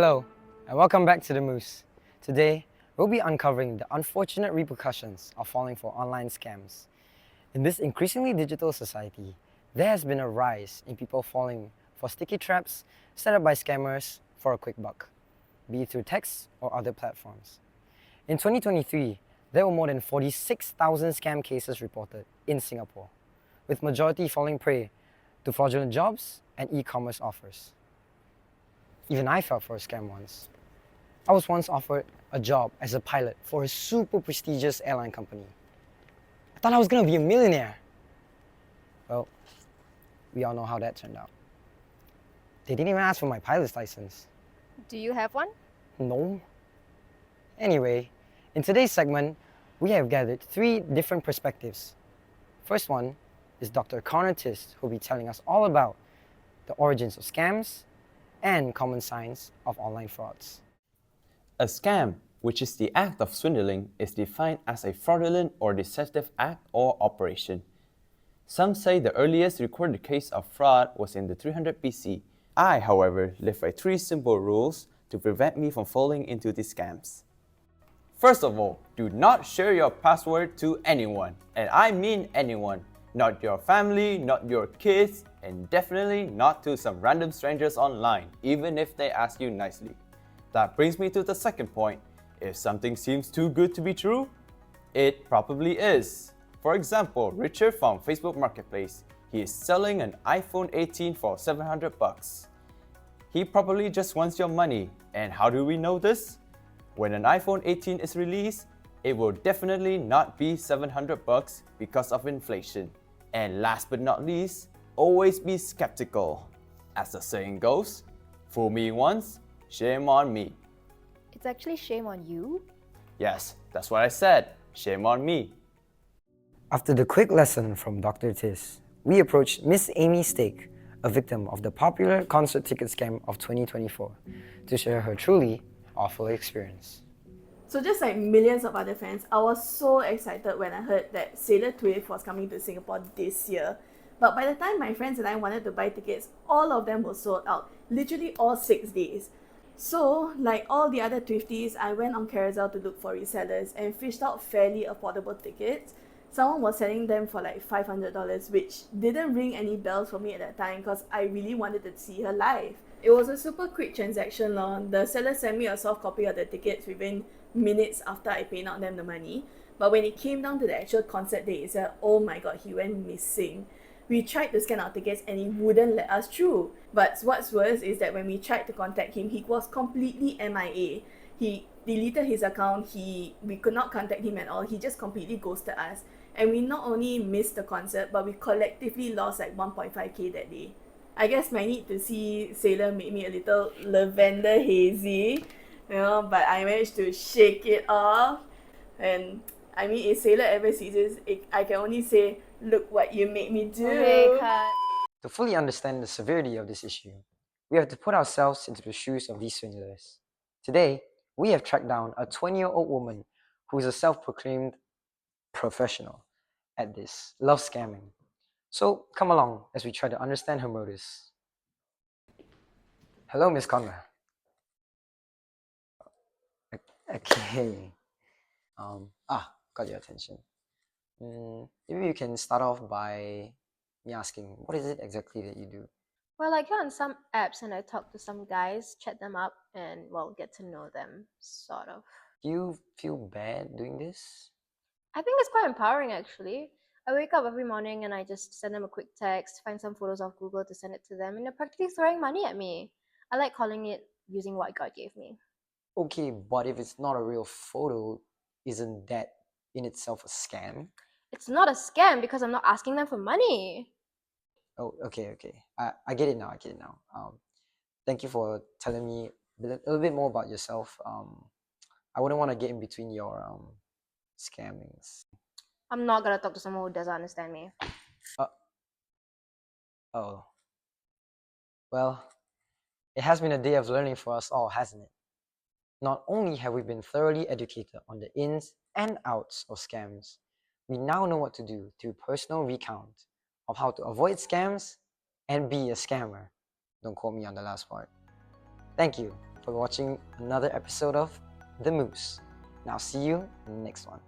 Hello, and welcome back to The Moose. Today, we'll be uncovering the unfortunate repercussions of falling for online scams. In this increasingly digital society, there has been a rise in people falling for sticky traps set up by scammers for a quick buck, be it through text or other platforms. In 2023, there were more than 46,000 scam cases reported in Singapore, with majority falling prey to fraudulent jobs and e-commerce offers. Even I fell for a scam once. I was once offered a job as a pilot for a super prestigious airline company. I thought I was gonna be a millionaire. Well, we all know how that turned out. They didn't even ask for my pilot's license. Do you have one? No. Anyway, in today's segment, we have gathered 3 different perspectives. First one is Dr. Connor Tist, who will be telling us all about the origins of scams and common signs of online frauds. A scam, which is the act of swindling, is defined as a fraudulent or deceptive act or operation. Some say the earliest recorded case of fraud was in the 300 BC. I, however, live by 3 simple rules to prevent me from falling into these scams. First of all, do not share your password to anyone, and I mean anyone. Not your family, not your kids, and definitely not to some random strangers online, even if they ask you nicely. That brings me to the second point. If something seems too good to be true, it probably is. For example, Richard from Facebook Marketplace. He is selling an iPhone 18 for 700 bucks. He probably just wants your money. And how do we know this? When an iPhone 18 is released, it will definitely not be 700 bucks because of inflation. And last but not least, always be skeptical. As the saying goes, fool me once, shame on me. It's actually shame on you. Yes, that's what I said. Shame on me. After the quick lesson from Dr. Tis, we approached Miss Amy Stake, a victim of the popular concert ticket scam of 2024, to share her truly awful experience. So just like millions of other fans, I was so excited when I heard that Sailor Twiff was coming to Singapore this year. But by the time my friends and I wanted to buy tickets, all of them were sold out, literally all 6 days. So, like all the other Twifties, I went on Carousel to look for resellers and fished out fairly affordable tickets. Someone was selling them for like $500, which didn't ring any bells for me at that time because I really wanted to see her live. It was a super quick transaction lor. The seller sent me a soft copy of the tickets within minutes after I paid out them the money. But when it came down to the actual concert day itself, oh my god, he went missing. We tried to scan our tickets and he wouldn't let us through. But what's worse is that when we tried to contact him, he was completely MIA. He deleted his account, we could not contact him at all, he just completely ghosted us. And we not only missed the concert, but we collectively lost like 1.5k that day. I guess my need to see Sailor made me a little lavender hazy, but I managed to shake it off. And I mean, if Sailor ever sees this, I can only say, look what you made me do. Okay, cut. To fully understand the severity of this issue, we have to put ourselves into the shoes of these swindlers. Today, we have tracked down a 20-year-old woman who is a self-proclaimed professional at this, loves scamming. So come along as we try to understand her motives. Hello, Miss Connor. Okay. Got your attention. Maybe you can start off by me asking, what is it exactly that you do? Well, I go on some apps and I talk to some guys, chat them up, and well, get to know them, sort of. Do you feel bad doing this? I think it's quite empowering actually. I wake up every morning and I just send them a quick text, find some photos off Google to send it to them, and they're practically throwing money at me. I like calling it using what God gave me. Okay, but if it's not a real photo, isn't that in itself a scam? It's not a scam because I'm not asking them for money. Oh, okay. I get it now. Thank you for telling me a little bit more about yourself. I wouldn't want to get in between your scammings. I'm not gonna talk to someone who doesn't understand me. Oh. Well, it has been a day of learning for us all, hasn't it? Not only have we been thoroughly educated on the ins and outs of scams, we now know what to do through personal recount of how to avoid scams and be a scammer. Don't quote me on the last part. Thank you for watching another episode of The Moose. Now see you in the next one.